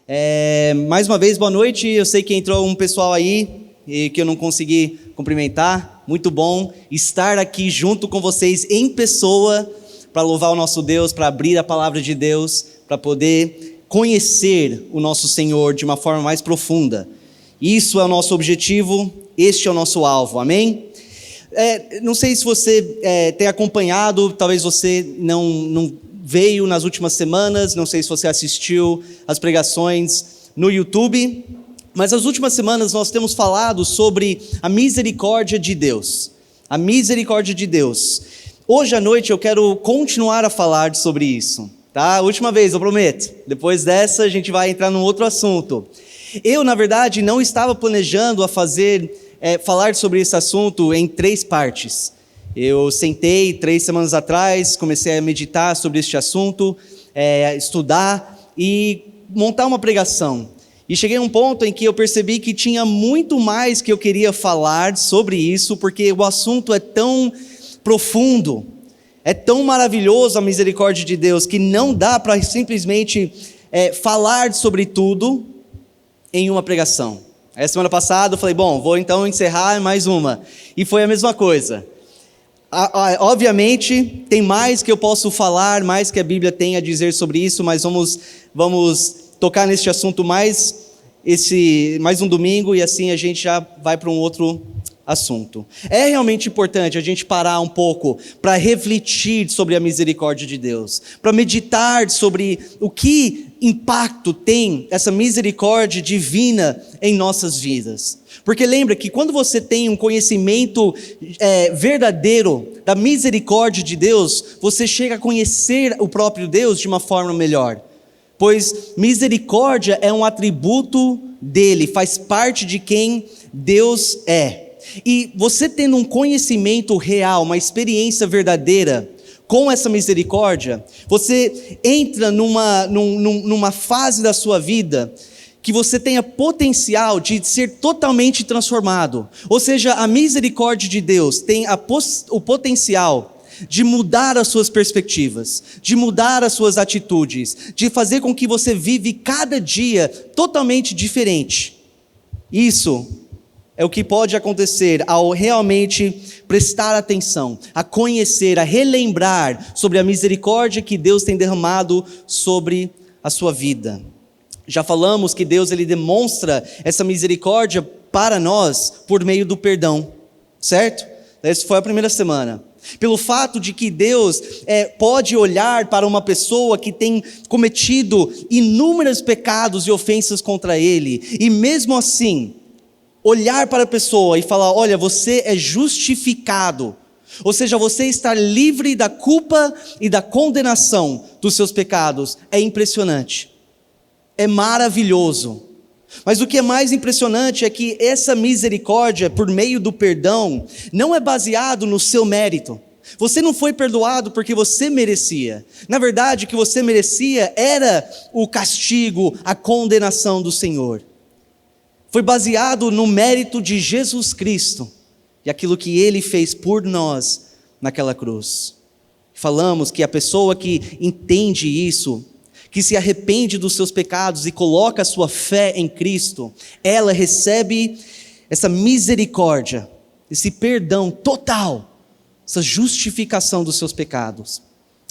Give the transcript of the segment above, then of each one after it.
Mais uma vez, boa noite. Eu sei que entrou um pessoal aí e que eu não consegui cumprimentar. Muito bom estar aqui junto com vocês em pessoa para louvar o nosso Deus, para abrir a palavra de Deus, para poder conhecer o nosso Senhor de uma forma mais profunda. Isso é o nosso objetivo, este é o nosso alvo, amém? Não sei se você tem acompanhado, talvez você não veio nas últimas semanas, não sei se você assistiu as pregações no YouTube, mas nas últimas semanas nós temos falado sobre a misericórdia de Deus. A misericórdia de Deus. Hoje à noite eu quero continuar a falar sobre isso, tá? Última vez, eu prometo. Depois dessa a gente vai entrar num outro assunto. Eu, na verdade, não estava planejando falar sobre esse assunto em 3 partes. Eu sentei 3 semanas atrás, comecei a meditar sobre este assunto, estudar e montar uma pregação. E cheguei a um ponto em que eu percebi que tinha muito mais que eu queria falar sobre isso, porque o assunto é tão profundo, é tão maravilhoso a misericórdia de Deus, que não dá para simplesmente falar sobre tudo em uma pregação. Aí, semana passada eu falei, vou então encerrar mais uma. E foi a mesma coisa. Obviamente, tem mais que eu posso falar, mais que a Bíblia tem a dizer sobre isso, mas vamos tocar neste assunto mais um domingo, e assim a gente já vai para um outro assunto. É realmente importante a gente parar um pouco para refletir sobre a misericórdia de Deus, para meditar sobre o que impacto tem essa misericórdia divina em nossas vidas. Porque lembra que quando você tem um conhecimento verdadeiro da misericórdia de Deus, você chega a conhecer o próprio Deus de uma forma melhor. Pois misericórdia é um atributo dele, faz parte de quem Deus é. E você tendo um conhecimento real, uma experiência verdadeira com essa misericórdia, você entra numa fase da sua vida que você tenha potencial de ser totalmente transformado. Ou seja, a misericórdia de Deus tem o potencial de mudar as suas perspectivas, de mudar as suas atitudes, de fazer com que você vive cada dia totalmente diferente. Isso é o que pode acontecer ao realmente prestar atenção, a conhecer, a relembrar sobre a misericórdia que Deus tem derramado sobre a sua vida. Já falamos que Deus ele demonstra essa misericórdia para nós por meio do perdão, certo? Essa foi a primeira semana. Pelo fato de que Deus pode olhar para uma pessoa que tem cometido inúmeros pecados e ofensas contra Ele, e mesmo assim, olhar para a pessoa e falar, olha, você é justificado, ou seja, você está livre da culpa e da condenação dos seus pecados, é impressionante, é maravilhoso. Mas o que é mais impressionante é que essa misericórdia, por meio do perdão, não é baseado no seu mérito. Você não foi perdoado porque você merecia. Na verdade, o que você merecia era o castigo, a condenação do Senhor. Foi baseado no mérito de Jesus Cristo e aquilo que Ele fez por nós naquela cruz. Falamos que a pessoa que entende isso, que se arrepende dos seus pecados e coloca a sua fé em Cristo, ela recebe essa misericórdia, esse perdão total, essa justificação dos seus pecados.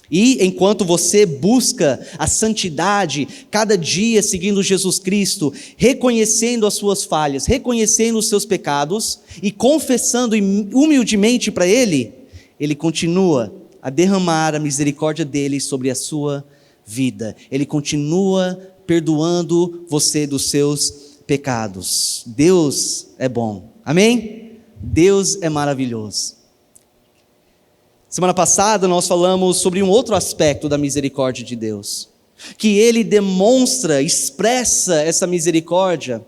E enquanto você busca a santidade, cada dia seguindo Jesus Cristo, reconhecendo as suas falhas, reconhecendo os seus pecados e confessando humildemente para Ele, Ele continua a derramar a misericórdia dEle sobre a sua vida. Ele continua perdoando você dos seus pecados. Deus é bom, amém? Deus é maravilhoso. Semana passada nós falamos sobre um outro aspecto da misericórdia de Deus, que Ele demonstra, expressa essa misericórdia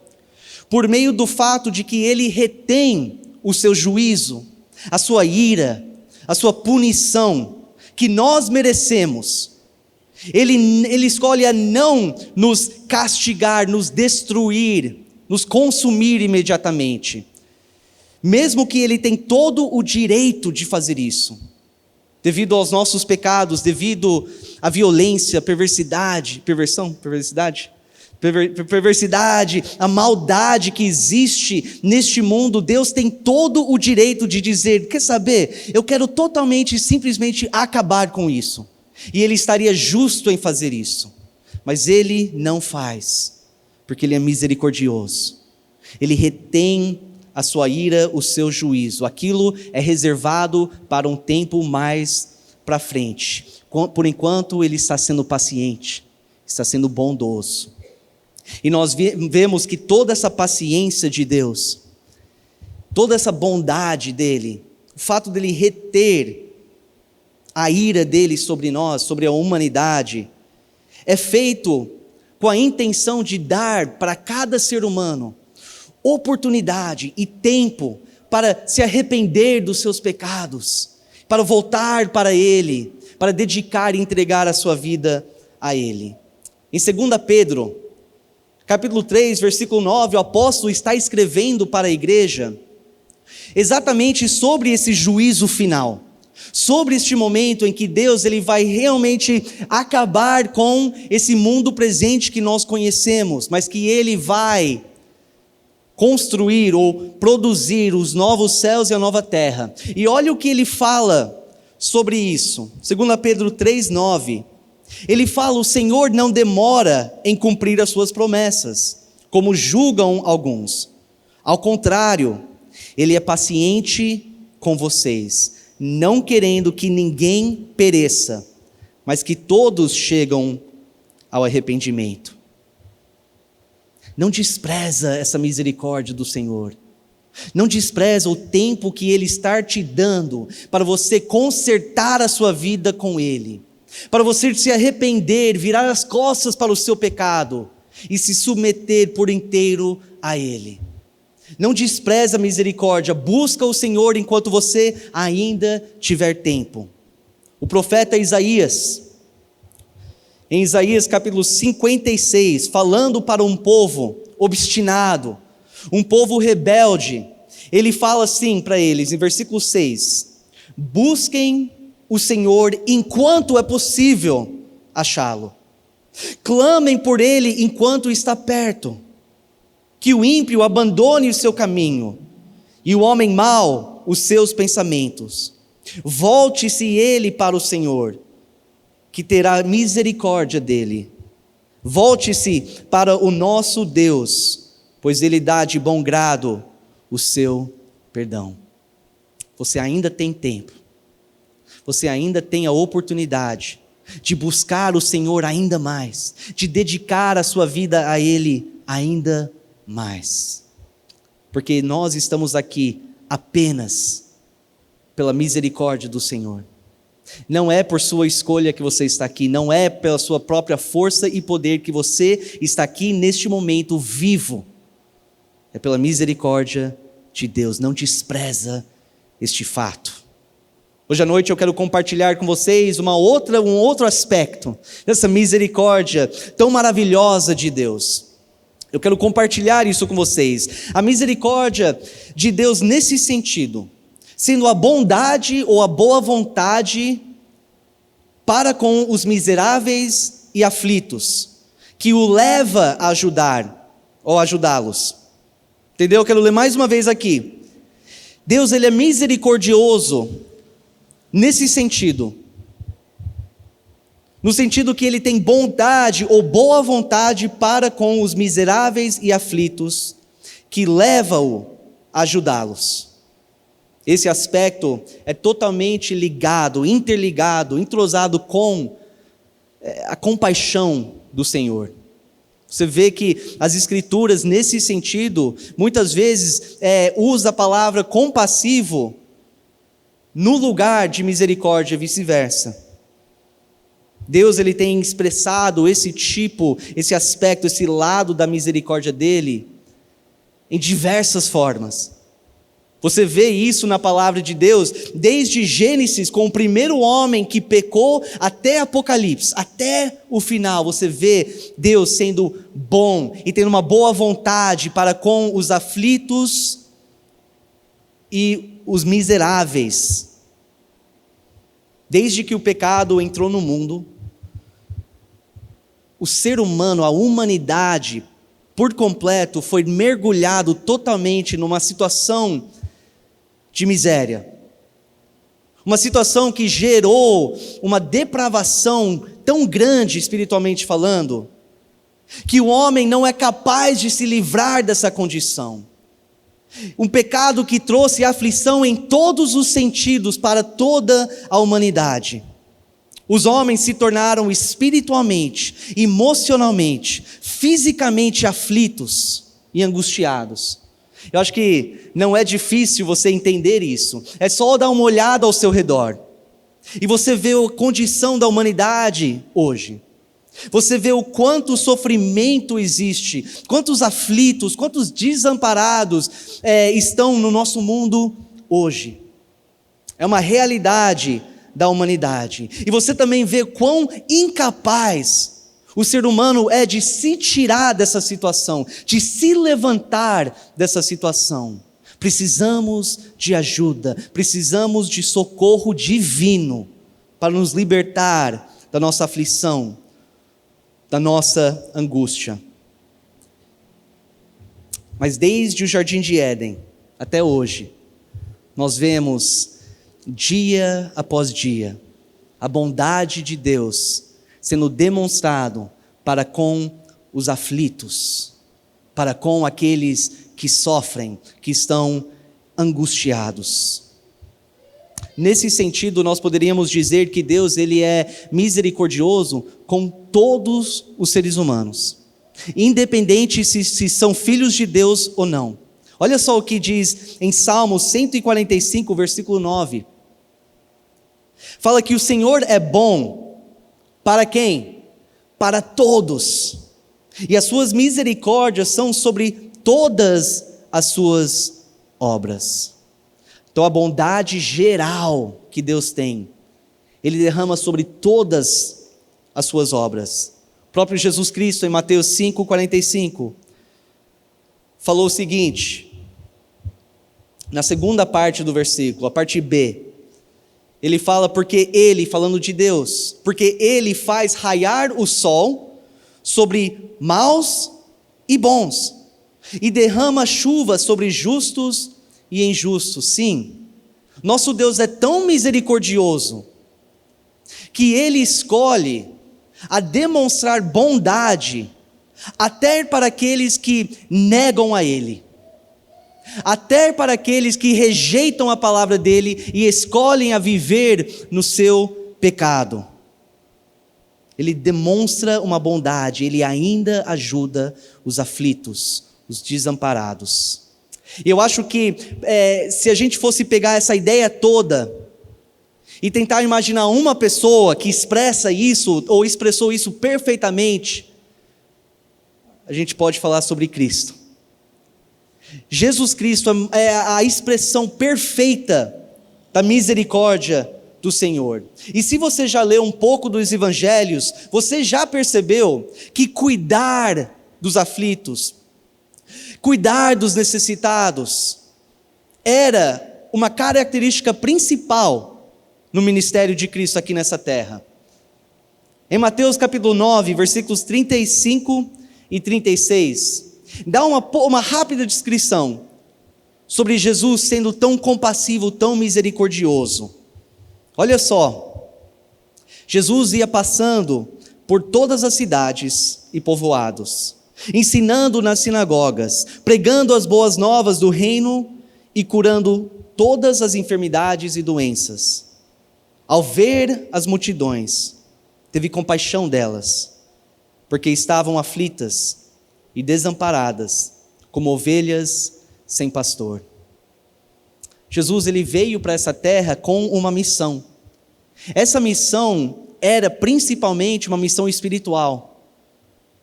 por meio do fato de que Ele retém o seu juízo, a sua ira, a sua punição, que nós merecemos. Ele escolhe a não nos castigar, nos destruir, nos consumir imediatamente, mesmo que Ele tem todo o direito de fazer isso. Devido aos nossos pecados, devido à violência, perversidade, perversidade, a maldade que existe neste mundo, Deus tem todo o direito de dizer: quer saber, eu quero totalmente, simplesmente acabar com isso. E Ele estaria justo em fazer isso. Mas Ele não faz, porque Ele é misericordioso. Ele retém a sua ira, o seu juízo. Aquilo é reservado para um tempo mais para frente. Por enquanto, Ele está sendo paciente, está sendo bondoso. E nós vemos que toda essa paciência de Deus, toda essa bondade dEle, o fato dEle reter a ira dEle sobre nós, sobre a humanidade, é feito com a intenção de dar para cada ser humano oportunidade e tempo para se arrepender dos seus pecados, para voltar para Ele, para dedicar e entregar a sua vida a Ele. Em 2 Pedro, capítulo 3, versículo 9, o apóstolo está escrevendo para a igreja exatamente sobre esse juízo final, sobre este momento em que Deus ele vai realmente acabar com esse mundo presente que nós conhecemos, mas que Ele vai construir ou produzir os novos céus e a nova terra. E olha o que ele fala sobre isso. 2 Pedro 3:9. Ele fala: o Senhor não demora em cumprir as suas promessas, como julgam alguns. Ao contrário, Ele é paciente com vocês, não querendo que ninguém pereça, mas que todos cheguem ao arrependimento. Não despreza essa misericórdia do Senhor. Não despreza o tempo que Ele está te dando para você consertar a sua vida com Ele, para você se arrepender, virar as costas para o seu pecado e se submeter por inteiro a Ele. Não despreza a misericórdia, busca o Senhor enquanto você ainda tiver tempo. O profeta Isaías, em Isaías capítulo 56, falando para um povo obstinado, um povo rebelde, ele fala assim para eles, em versículo 6: busquem o Senhor enquanto é possível achá-lo, clamem por Ele enquanto está perto, que o ímpio abandone o seu caminho, e o homem mau os seus pensamentos. Volte-se ele para o Senhor, que terá misericórdia dele. Volte-se para o nosso Deus, pois Ele dá de bom grado o seu perdão. Você ainda tem tempo, você ainda tem a oportunidade de buscar o Senhor ainda mais, de dedicar a sua vida a Ele ainda mais, porque nós estamos aqui apenas pela misericórdia do Senhor. Não é por sua escolha que você está aqui, não é pela sua própria força e poder que você está aqui neste momento vivo, é pela misericórdia de Deus. Não despreza este fato. Hoje à noite eu quero compartilhar com vocês um outro aspecto dessa misericórdia tão maravilhosa de Deus. Eu quero compartilhar isso com vocês. A misericórdia de Deus nesse sentido, sendo a bondade ou a boa vontade para com os miseráveis e aflitos, que o leva a ajudar ou ajudá-los. Entendeu? Eu quero ler mais uma vez aqui. Deus ele é misericordioso nesse sentido, no sentido que Ele tem bondade ou boa vontade para com os miseráveis e aflitos, que leva-o a ajudá-los. Esse aspecto é totalmente ligado, interligado, entrosado com a compaixão do Senhor. Você vê que as Escrituras, nesse sentido, muitas vezes usa a palavra compassivo no lugar de misericórdia e vice-versa. Deus ele tem expressado esse aspecto, esse lado da misericórdia dele em diversas formas. Você vê isso na palavra de Deus, desde Gênesis, com o primeiro homem que pecou, até Apocalipse, até o final. Você vê Deus sendo bom e tendo uma boa vontade para com os aflitos e os miseráveis. Desde que o pecado entrou no mundo, o ser humano, a humanidade, por completo, foi mergulhado totalmente numa situação de miséria. Uma situação que gerou uma depravação tão grande, espiritualmente falando, que o homem não é capaz de se livrar dessa condição. Um pecado que trouxe aflição em todos os sentidos para toda a humanidade. Os homens se tornaram espiritualmente, emocionalmente, fisicamente aflitos e angustiados. Eu acho que não é difícil você entender isso. É só dar uma olhada ao seu redor. E você vê a condição da humanidade hoje. Você vê o quanto sofrimento existe, quantos aflitos, quantos desamparados estão no nosso mundo hoje. É uma realidade da humanidade. E você também vê quão incapaz o ser humano é de se tirar dessa situação, de se levantar dessa situação. Precisamos de ajuda, precisamos de socorro divino para nos libertar da nossa aflição, da nossa angústia. Mas desde o Jardim de Éden até hoje, nós vemos dia após dia a bondade de Deus sendo demonstrado para com os aflitos, para com aqueles que sofrem, que estão angustiados. Nesse sentido, nós poderíamos dizer que Deus ele é misericordioso com todos os seres humanos, independente se são filhos de Deus ou não. Olha só o que diz em Salmos 145, versículo 9. Fala que o Senhor é bom para quem? Para todos. E as suas misericórdias são sobre todas as suas obras. Então a bondade geral que Deus tem, Ele derrama sobre todas as suas obras. O próprio Jesus Cristo em Mateus 5,45 falou o seguinte, na segunda parte do versículo, a parte B, ele fala porque Ele, falando de Deus, porque Ele faz raiar o sol sobre maus e bons, e derrama chuva sobre justos e injustos. Sim, nosso Deus é tão misericordioso, que Ele escolhe a demonstrar bondade, até para aqueles que negam a Ele, até para aqueles que rejeitam a palavra dEle e escolhem a viver no seu pecado. Ele demonstra uma bondade, Ele ainda ajuda os aflitos, os desamparados. Eu acho que se a gente fosse pegar essa ideia toda e tentar imaginar uma pessoa que expressa isso, ou expressou isso perfeitamente, a gente pode falar sobre Cristo. Jesus Cristo é a expressão perfeita da misericórdia do Senhor. E se você já leu um pouco dos evangelhos, você já percebeu que cuidar dos aflitos, cuidar dos necessitados, era uma característica principal no ministério de Cristo aqui nessa terra. Em Mateus capítulo 9, versículos 35 e 36, dá uma rápida descrição sobre Jesus sendo tão compassivo, tão misericordioso. Olha só, Jesus ia passando por todas as cidades e povoados, ensinando nas sinagogas, pregando as boas novas do reino e curando todas as enfermidades e doenças. Ao ver as multidões, teve compaixão delas, porque estavam aflitas e desamparadas, como ovelhas sem pastor. Jesus ele veio para essa terra com uma missão. Essa missão era principalmente uma missão espiritual,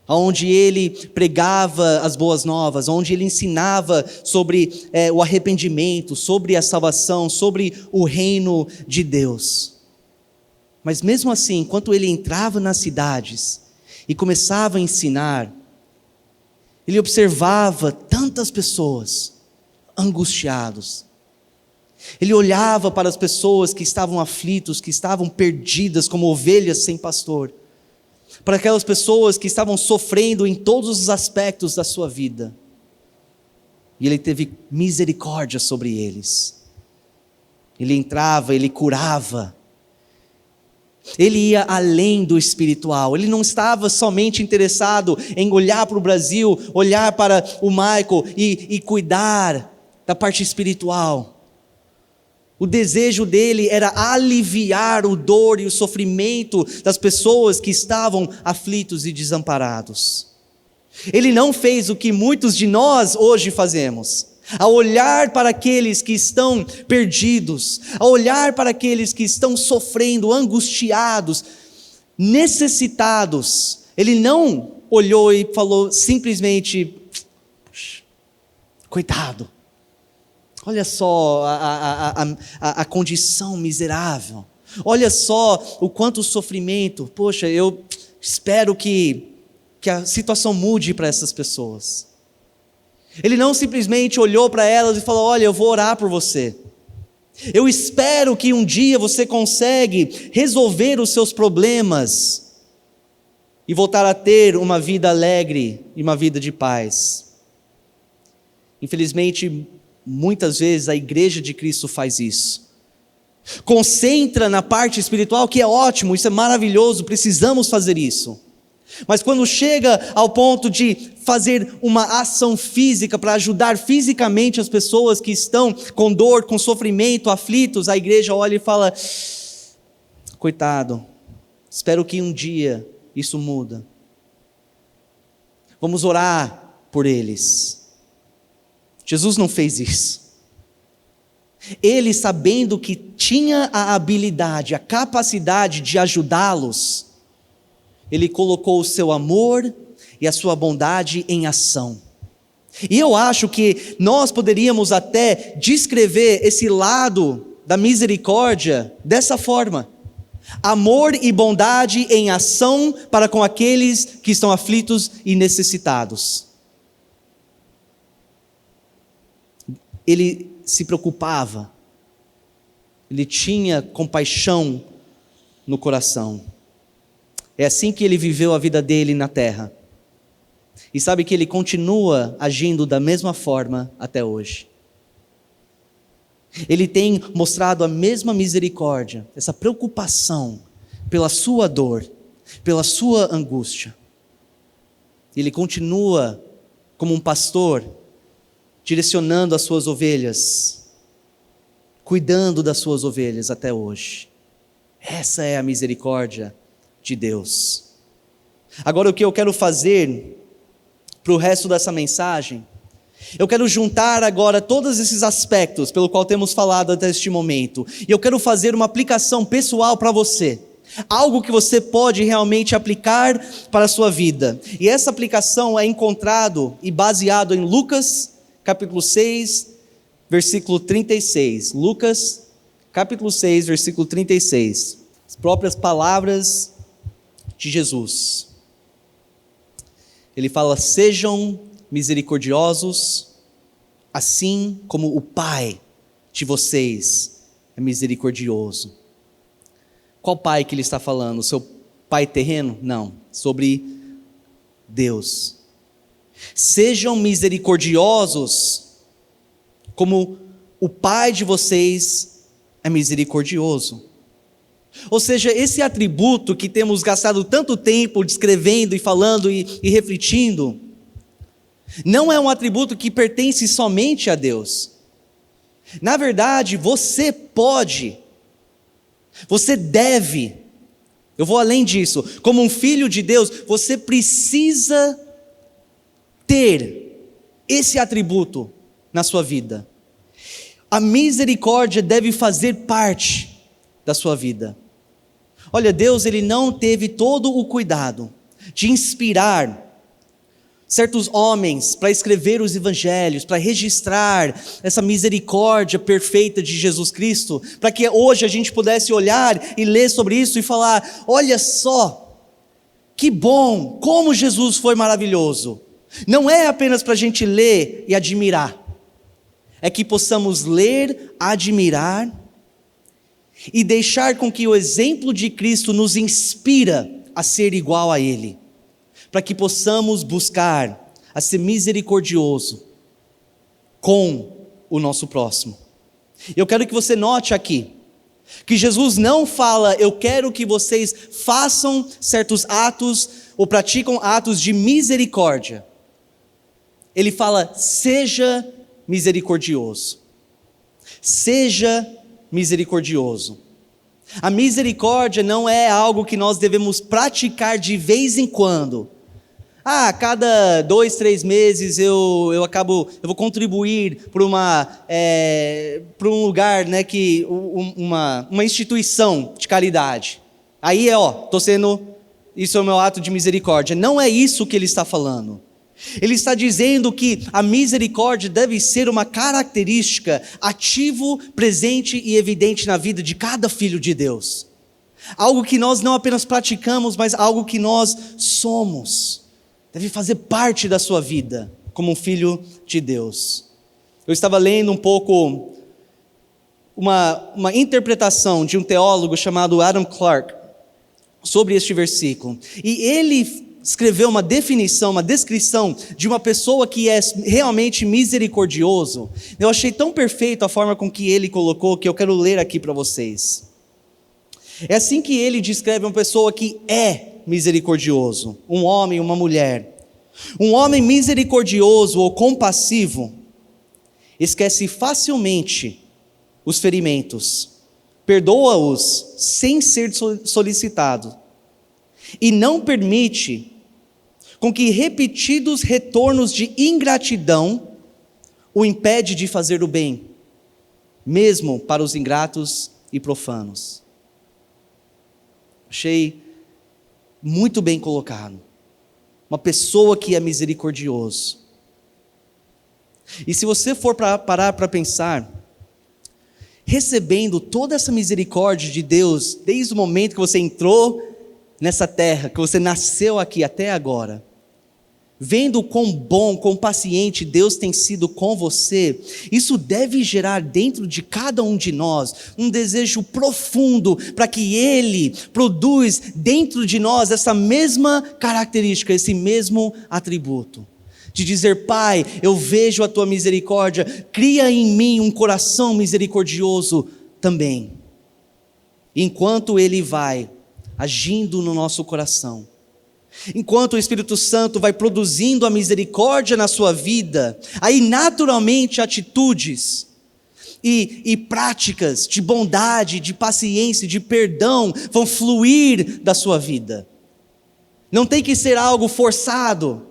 onde ele pregava as boas novas, onde ele ensinava sobre o arrependimento, sobre a salvação, sobre o reino de Deus. Mas mesmo assim, enquanto ele entrava nas cidades e começava a ensinar, ele observava tantas pessoas angustiadas. Ele olhava para as pessoas que estavam aflitos, que estavam perdidas como ovelhas sem pastor. para aquelas pessoas que estavam sofrendo em todos os aspectos da sua vida. E Ele teve misericórdia sobre eles. Ele entrava, Ele curava. Ele ia além do espiritual. Ele não estava somente interessado em olhar para o Brasil, olhar para o Michael e cuidar da parte espiritual. O desejo dele era aliviar o dor e o sofrimento das pessoas que estavam aflitos e desamparados. Ele não fez o que muitos de nós hoje fazemos, a olhar para aqueles que estão perdidos, a olhar para aqueles que estão sofrendo, angustiados, necessitados. Ele não olhou e falou simplesmente, coitado, olha só a condição miserável, olha só o quanto sofrimento, poxa, eu espero que a situação mude para essas pessoas. Ele não simplesmente olhou para elas e falou, olha, eu vou orar por você. Eu espero que um dia você consegue resolver os seus problemas e voltar a ter uma vida alegre e uma vida de paz. Infelizmente, muitas vezes a igreja de Cristo faz isso. Concentra na parte espiritual, que é ótimo, isso é maravilhoso, precisamos fazer isso. Mas quando chega ao ponto de fazer uma ação física para ajudar fisicamente as pessoas que estão com dor, com sofrimento, aflitos, a igreja olha e fala, coitado, espero que um dia isso muda. Vamos orar por eles. Jesus não fez isso. Ele, sabendo que tinha a habilidade, a capacidade de ajudá-los, Ele colocou o seu amor e a sua bondade em ação. E eu acho que nós poderíamos até descrever esse lado da misericórdia dessa forma: amor e bondade em ação para com aqueles que estão aflitos e necessitados. Ele se preocupava, ele tinha compaixão no coração. É assim que ele viveu a vida dele na terra. E sabe que ele continua agindo da mesma forma até hoje. Ele tem mostrado a mesma misericórdia, essa preocupação pela sua dor, pela sua angústia. Ele continua como um pastor, direcionando as suas ovelhas, cuidando das suas ovelhas até hoje. Essa é a misericórdia de Deus. Agora, o que eu quero fazer para o resto dessa mensagem, eu quero juntar agora todos esses aspectos pelo qual temos falado até este momento, e eu quero fazer uma aplicação pessoal para você, algo que você pode realmente aplicar para a sua vida. E essa aplicação é encontrado e baseado em Lucas capítulo 6, versículo 36. Lucas capítulo 6, versículo 36. As próprias palavras de Jesus. Ele fala: sejam misericordiosos, assim como o Pai de vocês é misericordioso. Qual pai que ele está falando? O seu pai terreno? Não, sobre Deus. Sejam misericordiosos, como o Pai de vocês é misericordioso. Ou seja, esse atributo que temos gastado tanto tempo descrevendo e falando e refletindo, não é um atributo que pertence somente a Deus. Na verdade, você pode, você deve, eu vou além disso, como um filho de Deus, você precisa ter esse atributo na sua vida. A misericórdia deve fazer parte da sua vida. Olha, Deus, ele não teve todo o cuidado de inspirar certos homens para escrever os evangelhos, para registrar essa misericórdia perfeita de Jesus Cristo, para que hoje a gente pudesse olhar e ler sobre isso e falar: olha só, que bom, como Jesus foi maravilhoso. Não é apenas para a gente ler e admirar, é que possamos ler, admirar e deixar com que o exemplo de Cristo nos inspira a ser igual a Ele, para que possamos buscar a ser misericordioso com o nosso próximo. Eu quero que você note aqui, que Jesus não fala, eu quero que vocês façam certos atos ou praticam atos de misericórdia. Ele fala, seja misericordioso. Seja misericordioso. A misericórdia não é algo que nós devemos praticar de vez em quando. Cada 2, 3 meses eu vou contribuir para um lugar, né, uma instituição de caridade. Aí isso é o meu ato de misericórdia. Não é isso que ele está falando. Ele está dizendo que a misericórdia deve ser uma característica ativo, presente e evidente na vida de cada filho de Deus. Algo que nós não apenas praticamos, mas algo que nós somos. Deve fazer parte da sua vida, como um filho de Deus. Eu estava lendo um pouco uma interpretação de um teólogo chamado Adam Clarke sobre este versículo. E ele escreveu uma definição, uma descrição de uma pessoa que é realmente misericordioso. Eu achei tão perfeito a forma com que ele colocou, que eu quero ler aqui para vocês. É assim que ele descreve uma pessoa que é misericordioso, um homem, uma mulher. Um homem misericordioso ou compassivo esquece facilmente os ferimentos, perdoa-os sem ser solicitado e não permite com que repetidos retornos de ingratidão o impede de fazer o bem, mesmo para os ingratos e profanos. Achei muito bem colocado. Uma pessoa que é misericordioso. E se você for parar para pensar, recebendo toda essa misericórdia de Deus, desde o momento que você entrou nessa terra, que você nasceu aqui até agora, vendo quão bom, quão paciente Deus tem sido com você, isso deve gerar dentro de cada um de nós um desejo profundo para que Ele produza dentro de nós essa mesma característica, esse mesmo atributo. De dizer, Pai, eu vejo a Tua misericórdia, cria em mim um coração misericordioso também. Enquanto Ele vai agindo no nosso coração, enquanto o Espírito Santo vai produzindo a misericórdia na sua vida, aí naturalmente atitudes e práticas de bondade, de paciência, de perdão vão fluir da sua vida. Não tem que ser algo forçado.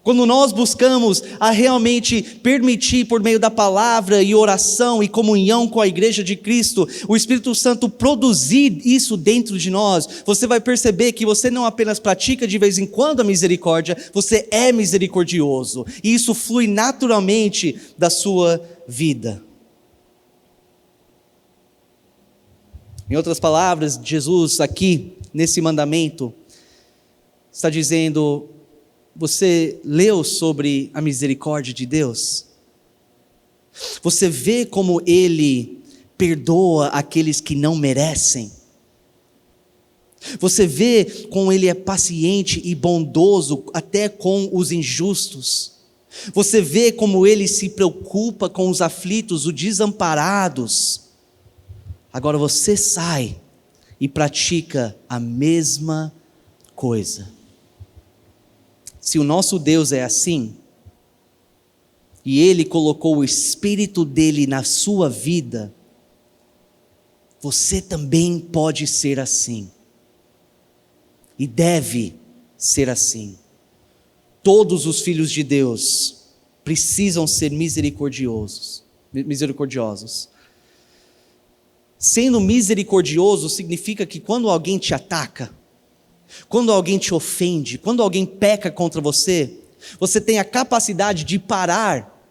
Quando nós buscamos a realmente permitir por meio da palavra e oração e comunhão com a igreja de Cristo, o Espírito Santo produzir isso dentro de nós, você vai perceber que você não apenas pratica de vez em quando a misericórdia, você é misericordioso. E isso flui naturalmente da sua vida. Em outras palavras, Jesus aqui, nesse mandamento, está dizendo: você leu sobre a misericórdia de Deus? Você vê como Ele perdoa aqueles que não merecem? Você vê como Ele é paciente e bondoso até com os injustos? Você vê como Ele se preocupa com os aflitos, os desamparados? Agora você sai e pratica a mesma coisa. Se o nosso Deus é assim, e Ele colocou o Espírito dEle na sua vida, você também pode ser assim. E deve ser assim. Todos os filhos de Deus precisam ser misericordiosos. Sendo misericordioso significa que quando alguém te ataca, quando alguém te ofende, quando alguém peca contra você, você tem a capacidade de parar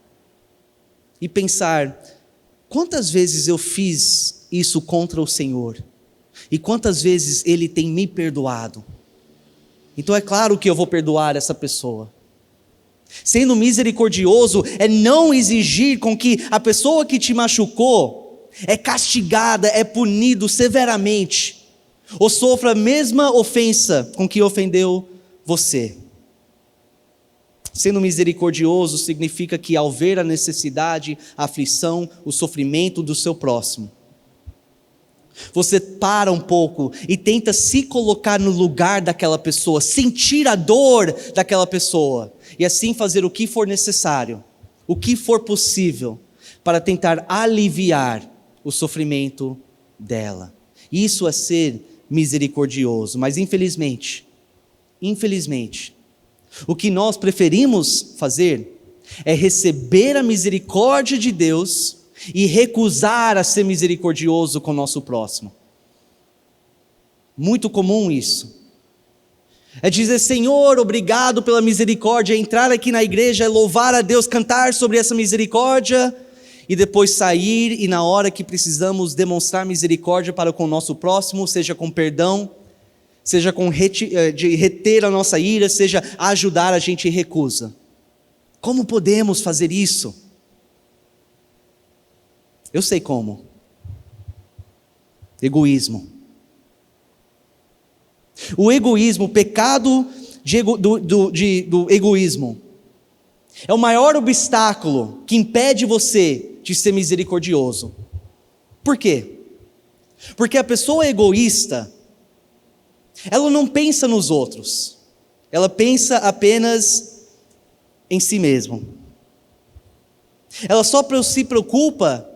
e pensar: quantas vezes eu fiz isso contra o Senhor? E quantas vezes Ele tem me perdoado? Então é claro que eu vou perdoar essa pessoa. Sendo misericordioso é não exigir com que a pessoa que te machucou é castigada, é punido severamente. ou sofra a mesma ofensa com que ofendeu você. Sendo misericordioso significa que ao ver a necessidade, a aflição, o sofrimento do seu próximo, você para um pouco e tenta se colocar no lugar daquela pessoa, sentir a dor daquela pessoa, e assim fazer o que for necessário, o que for possível, para tentar aliviar o sofrimento dela. Isso é ser misericordioso, mas infelizmente, o que nós preferimos fazer é receber a misericórdia de Deus e recusar a ser misericordioso com o nosso próximo. Muito comum isso. É dizer: Senhor, obrigado pela misericórdia, entrar aqui na igreja, louvar a Deus, cantar sobre essa misericórdia, e depois sair e na hora que precisamos demonstrar misericórdia para com o nosso próximo, seja com perdão, seja com de reter a nossa ira, seja ajudar, a gente recusa. Como podemos fazer isso? Eu sei como. Egoísmo. O egoísmo, o pecado do egoísmo, é o maior obstáculo que impede você de ser misericordioso. Por quê? Porque a pessoa egoísta, ela não pensa nos outros, ela pensa apenas em si mesma. Ela só se preocupa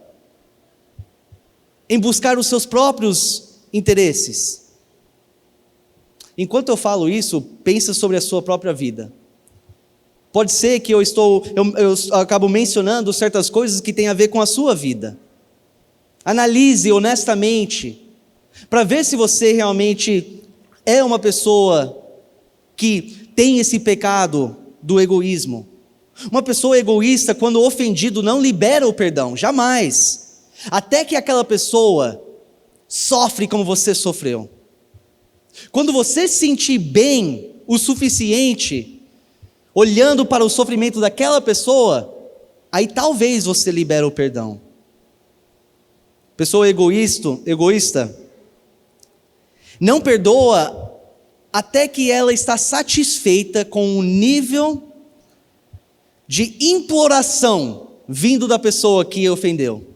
em buscar os seus próprios interesses. Enquanto eu falo isso, pensa sobre a sua própria vida. Pode ser que eu acabo mencionando certas coisas que têm a ver com a sua vida. Analise honestamente, para ver se você realmente é uma pessoa que tem esse pecado do egoísmo. Uma pessoa egoísta, quando ofendido, não libera o perdão, jamais. Até que aquela pessoa sofre como você sofreu. Quando você se sentir bem o suficiente, olhando para o sofrimento daquela pessoa, aí talvez você libere o perdão. Pessoa egoísta, não perdoa até que ela está satisfeita com o nível de imploração vindo da pessoa que ofendeu.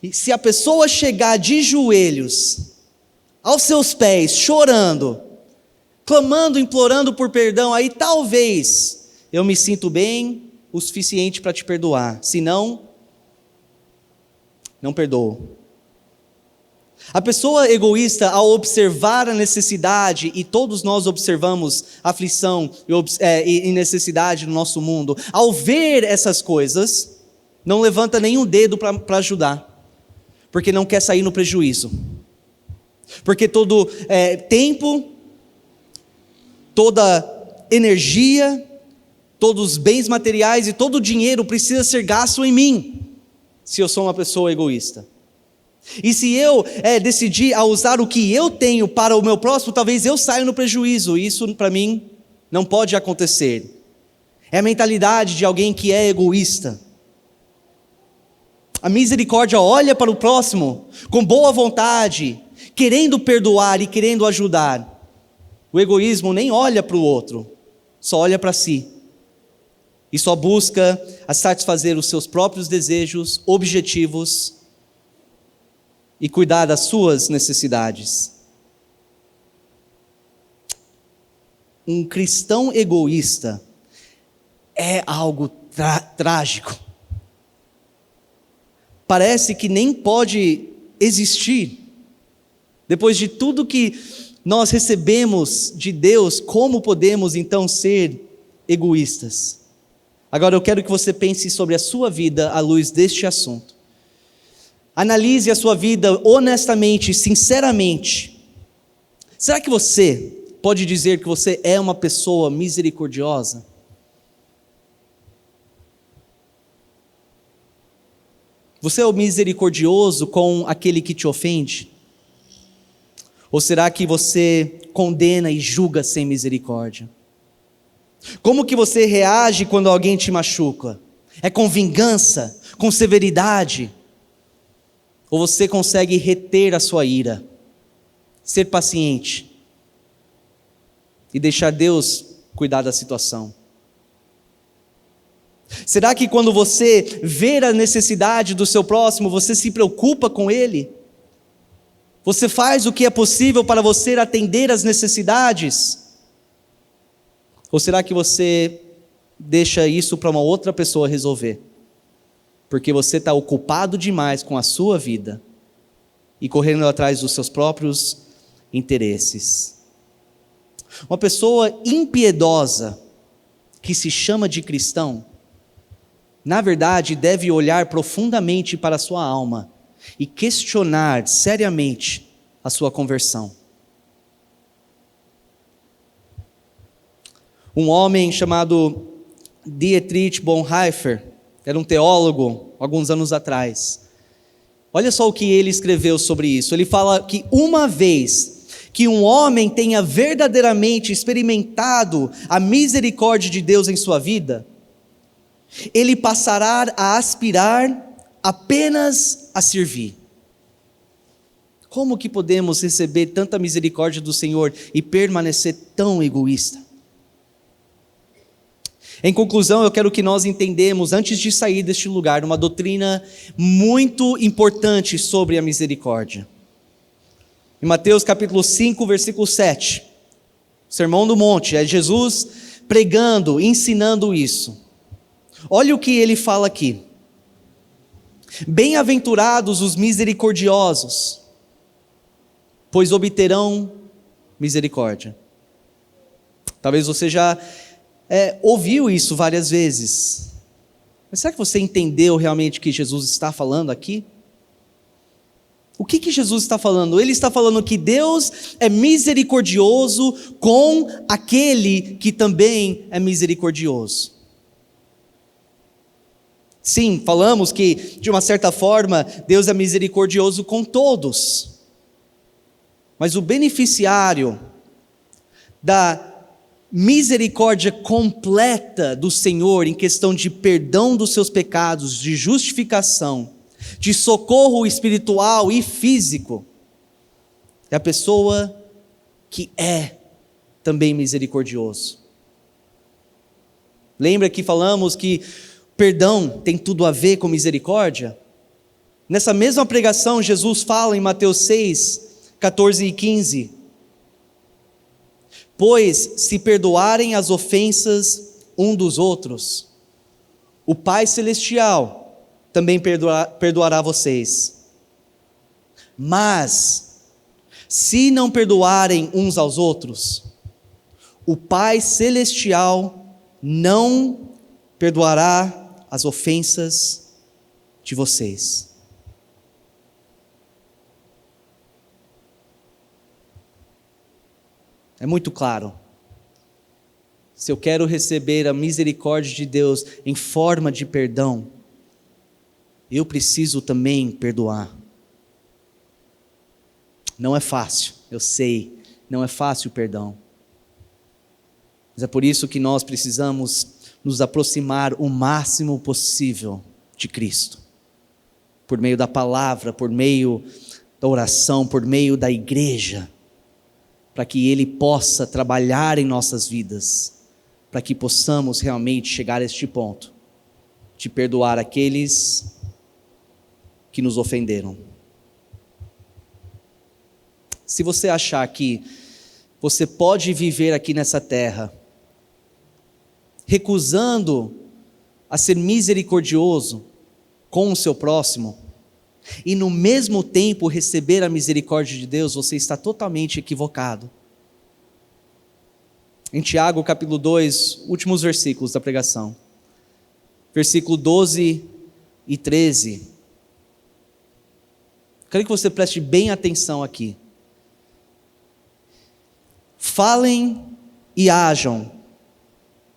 E se a pessoa chegar de joelhos aos seus pés, chorando, clamando, implorando por perdão, aí talvez eu me sinto bem o suficiente para te perdoar. Se não, não perdoo. A pessoa egoísta, ao observar a necessidade, e todos nós observamos aflição e necessidade no nosso mundo, ao ver essas coisas, não levanta nenhum dedo para ajudar, porque não quer sair no prejuízo. Porque todo tempo, toda energia, todos os bens materiais e todo o dinheiro precisa ser gasto em mim, se eu sou uma pessoa egoísta. E se eu decidir a usar o que eu tenho para o meu próximo, talvez eu saia no prejuízo. Isso para mim não pode acontecer. É a mentalidade de alguém que é egoísta. A misericórdia olha para o próximo com boa vontade, querendo perdoar e querendo ajudar. O egoísmo nem olha para o outro, só olha para si. E só busca satisfazer os seus próprios desejos, objetivos e cuidar das suas necessidades. Um cristão egoísta é algo trágico. Parece que nem pode existir. Depois de tudo que nós recebemos de Deus, como podemos então ser egoístas? Agora eu quero que você pense sobre a sua vida à luz deste assunto. Analise a sua vida honestamente, sinceramente. Será que você pode dizer que você é uma pessoa misericordiosa? Você é o misericordioso com aquele que te ofende? Ou será que você condena e julga sem misericórdia? Como que você reage quando alguém te machuca? É com vingança, com severidade? Ou você consegue reter a sua ira? ser paciente e deixar Deus cuidar da situação? Será que quando você vê a necessidade do seu próximo, você se preocupa com ele? Você faz o que é possível para você atender às necessidades? Ou será que você deixa isso para uma outra pessoa resolver? Porque você está ocupado demais com a sua vida e correndo atrás dos seus próprios interesses. Uma pessoa impiedosa que se chama de cristão, na verdade, deve olhar profundamente para a sua alma e questionar seriamente a sua conversão. Um homem chamado Dietrich Bonhoeffer, era um teólogo alguns anos atrás. Olha só o que ele escreveu sobre isso. Ele fala que uma vez que um homem tenha verdadeiramente experimentado a misericórdia de Deus em sua vida, ele passará a aspirar apenas a servir. Como que podemos receber tanta misericórdia do Senhor e permanecer tão egoísta? Em conclusão, eu quero que nós entendamos, antes de sair deste lugar, uma doutrina muito importante sobre a misericórdia. Em Mateus capítulo 5, versículo 7, Sermão do Monte, é Jesus pregando, ensinando isso. Olha o que ele fala aqui. Bem-aventurados os misericordiosos, pois obterão misericórdia. Talvez você já ouviu isso várias vezes. Mas será que você entendeu realmente o que Jesus está falando aqui? O que Jesus está falando? Ele está falando que Deus é misericordioso com aquele que também é misericordioso. Sim, falamos que, de uma certa forma, Deus é misericordioso com todos. Mas o beneficiário da misericórdia completa do Senhor em questão de perdão dos seus pecados, de justificação, de socorro espiritual e físico, é a pessoa que é também misericordioso. Lembra que falamos que perdão tem tudo a ver com misericórdia? Nessa mesma pregação, Jesus fala em Mateus 6, 14 e 15: pois se perdoarem as ofensas um dos outros, o Pai Celestial também perdoará vocês. Mas, se não perdoarem uns aos outros, o Pai Celestial não perdoará as ofensas de vocês. É muito claro. Se eu quero receber a misericórdia de Deus em forma de perdão, eu preciso também perdoar. Não é fácil, eu sei, não é fácil o perdão. Mas é por isso que nós precisamos nos aproximar o máximo possível de Cristo. Por meio da palavra, por meio da oração, por meio da igreja, para que Ele possa trabalhar em nossas vidas, para que possamos realmente chegar a este ponto, de perdoar aqueles que nos ofenderam. Se você achar que você pode viver aqui nessa terra, recusando a ser misericordioso com o seu próximo, e no mesmo tempo receber a misericórdia de Deus, você está totalmente equivocado. Em Tiago capítulo 2, últimos versículos da pregação, versículo 12 e 13, quero que você preste bem atenção aqui. Falem e ajam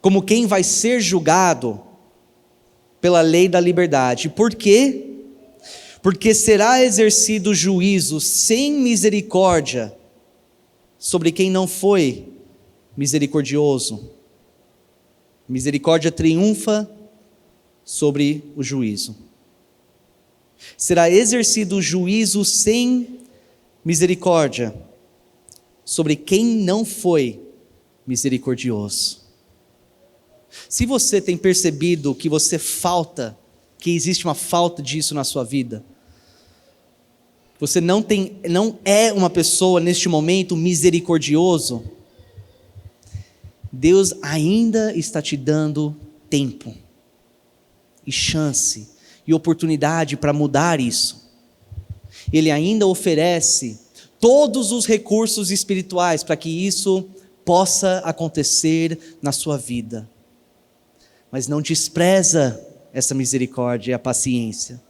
como quem vai ser julgado pela lei da liberdade. Por quê? Porque será exercido juízo sem misericórdia sobre quem não foi misericordioso. Misericórdia triunfa sobre o juízo. Será exercido juízo sem misericórdia sobre quem não foi misericordioso. Se você tem percebido que que existe uma falta disso na sua vida, você não é uma pessoa neste momento misericordioso, Deus ainda está te dando tempo e chance e oportunidade para mudar isso. Ele ainda oferece todos os recursos espirituais para que isso possa acontecer na sua vida. Mas não despreza essa misericórdia e a paciência.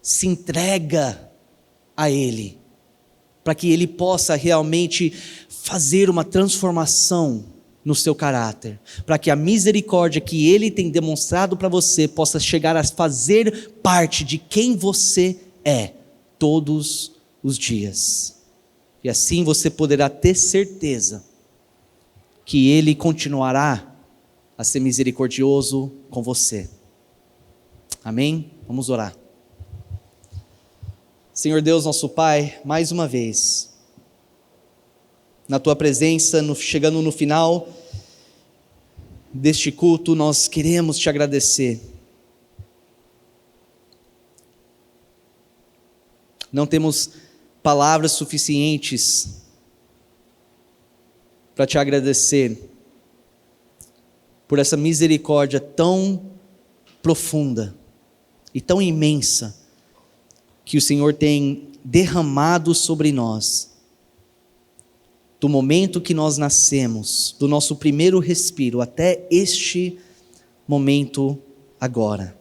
Se entrega a Ele, para que Ele possa realmente fazer uma transformação no seu caráter, para que a misericórdia que Ele tem demonstrado para você possa chegar a fazer parte de quem você é todos os dias. E assim você poderá ter certeza que Ele continuará a ser misericordioso com você. Amém? Vamos orar. Senhor Deus, nosso Pai, mais uma vez, na Tua presença, chegando no final deste culto, nós queremos Te agradecer. Não temos palavras suficientes para Te agradecer por essa misericórdia tão profunda e tão imensa que o Senhor tem derramado sobre nós, do momento que nós nascemos, do nosso primeiro respiro até este momento agora.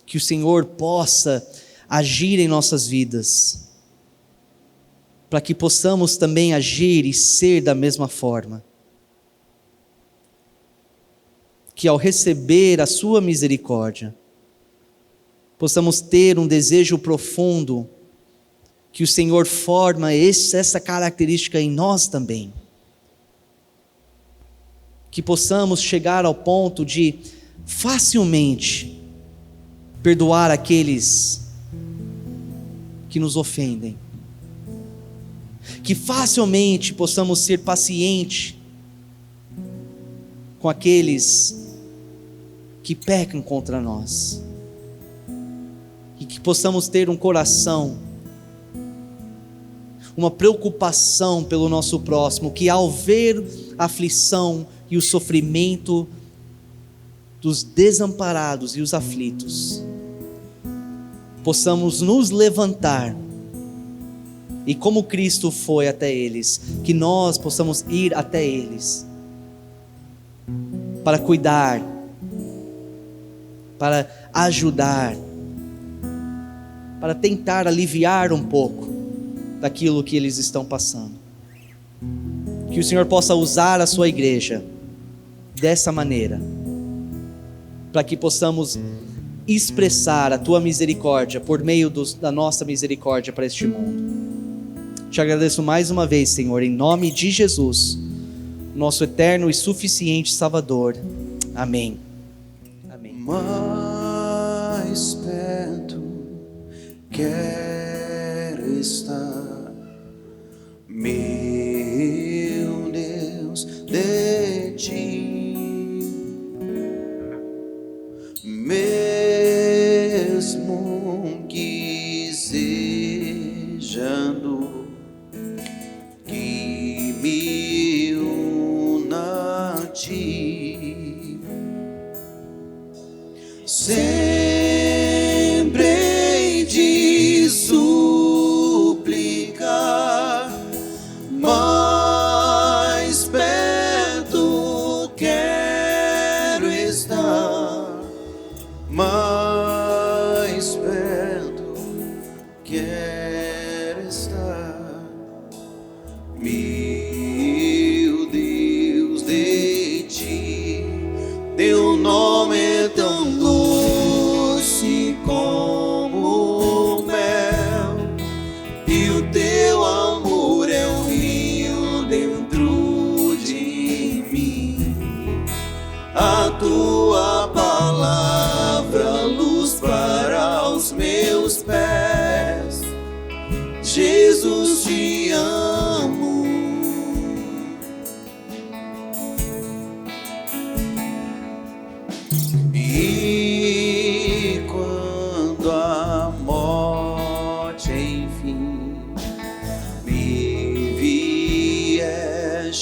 Que o Senhor possa agir em nossas vidas, para que possamos também agir e ser da mesma forma. Que ao receber a sua misericórdia, possamos ter um desejo profundo, que o Senhor forma essa característica em nós também. Que possamos chegar ao ponto de facilmente perdoar aqueles que nos ofendem. Que facilmente possamos ser pacientes com aqueles que pecam contra nós. E que possamos ter um coração, uma preocupação pelo nosso próximo, que ao ver a aflição e o sofrimento dos desamparados e os aflitos, possamos nos levantar e como Cristo foi até eles, que nós possamos ir até eles para cuidar, para ajudar, para tentar aliviar um pouco daquilo que eles estão passando. Que o Senhor possa usar a sua igreja dessa maneira, para que possamos expressar a tua misericórdia por meio da nossa misericórdia para este mundo. Te agradeço mais uma vez, Senhor, em nome de Jesus, nosso eterno e suficiente Salvador. Amém. Amém. Mais perto quero estar, meu Deus, de ti, mesmo que desejando que me una a ti, sempre hei de suplir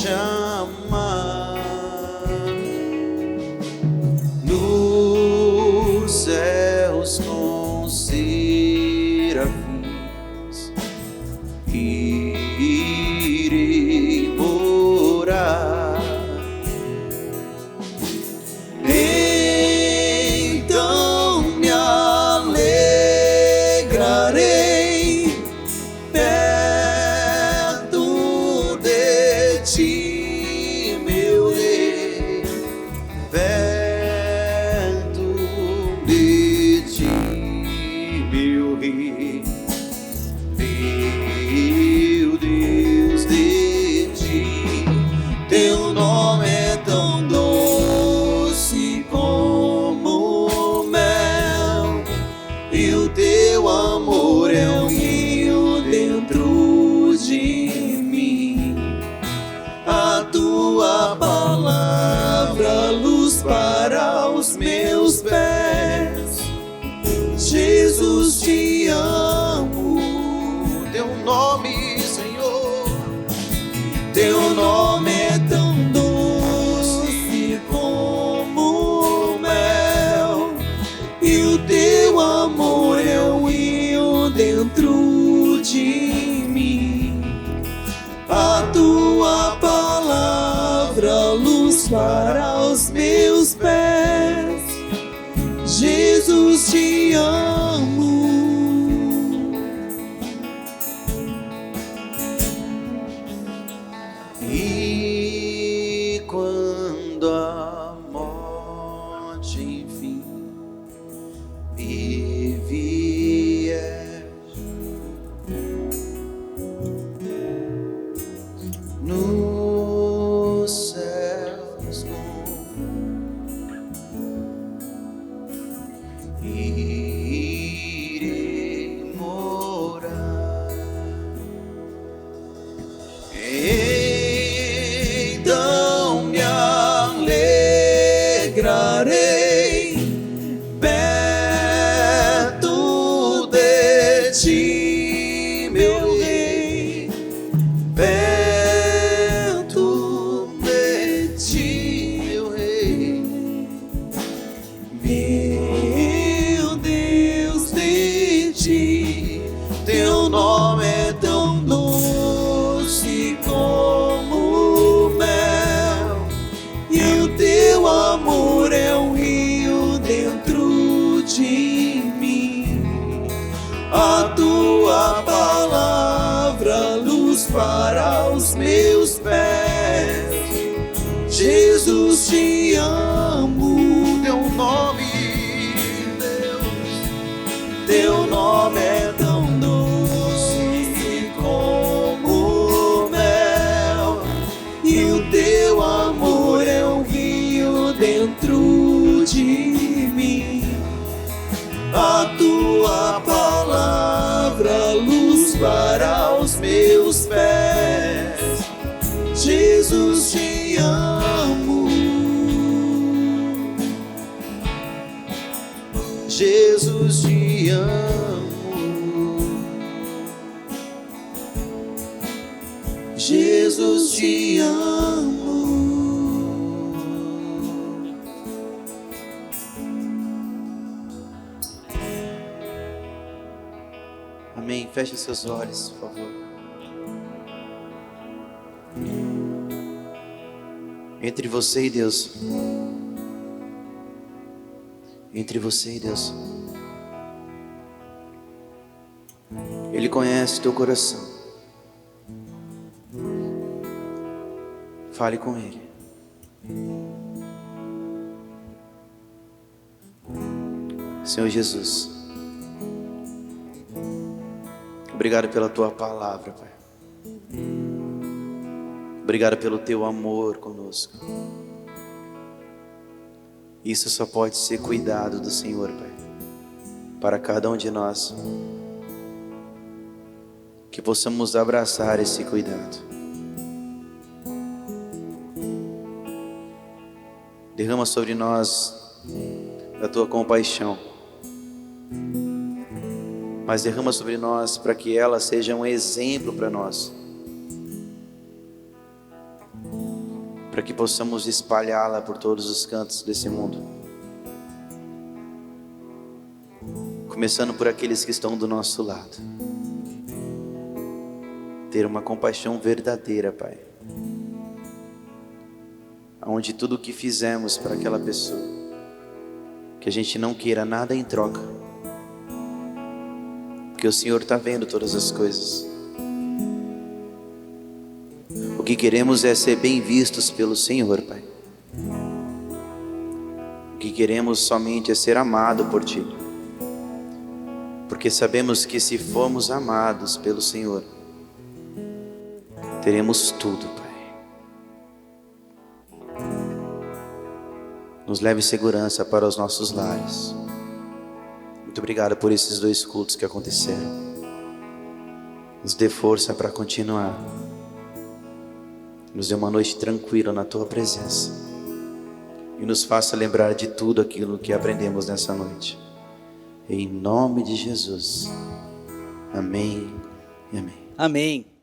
te amar. Nos céus com serafins irei morar. Então me alegrarei perto de ti, meu rei, perto de ti, meu rei, meu Deus, de ti. Teu nome é tão doce como mel, e o teu amor é um rio dentro de mim. A tua palavra, luz para os meus pés. Jesus, te amo. Teu nome, Senhor, teu nome é tão doce como mel, e o teu amor é um rio dentro de mim. A tua palavra, luz para os meus pés. Jesus, te amo. E quando a morte enfim me vier, nos céus irei morar. Então me alegrarei perto de ti, meu rei, perto de ti, meu rei, meu Deus, de ti. Teu nome é tão doce como mel, e o teu amor é um rio dentro de mim. A tua palavra, luz para os meus pés. Jesus, te amo. Teu nome, Deus, teu nome é tão doce como mel, e o teu amor é um rio dentro de mim. A tua palavra, luz para os meus pés. Jesus, te amo. Jesus, te amo. Jesus, te amo. Amém. Feche seus olhos, por favor. Entre você e Deus. Entre você e Deus. Ele conhece teu coração. Fale com Ele. Senhor Jesus, obrigado pela tua palavra, Pai. Obrigado pelo teu amor conosco. Isso só pode ser cuidado do Senhor, Pai, para cada um de nós. Que possamos abraçar esse cuidado. Derrama sobre nós da tua compaixão, mas derrama sobre nós para que ela seja um exemplo para nós. para que possamos espalhá-la por todos os cantos desse mundo. Começando por aqueles que estão do nosso lado. Ter uma compaixão verdadeira, Pai. Onde tudo o que fizemos para aquela pessoa, que a gente não queira nada em troca, porque o Senhor está vendo todas as coisas. O que queremos é ser bem vistos pelo Senhor, Pai. O que queremos somente é ser amado por Ti, porque sabemos que se formos amados pelo Senhor, teremos tudo, Pai. Nos leve segurança para os nossos lares. Muito obrigado por esses 2 cultos que aconteceram. Nos dê força para continuar. Nos dê uma noite tranquila na Tua presença. E nos faça lembrar de tudo aquilo que aprendemos nessa noite. Em nome de Jesus. Amém e amém. Amém.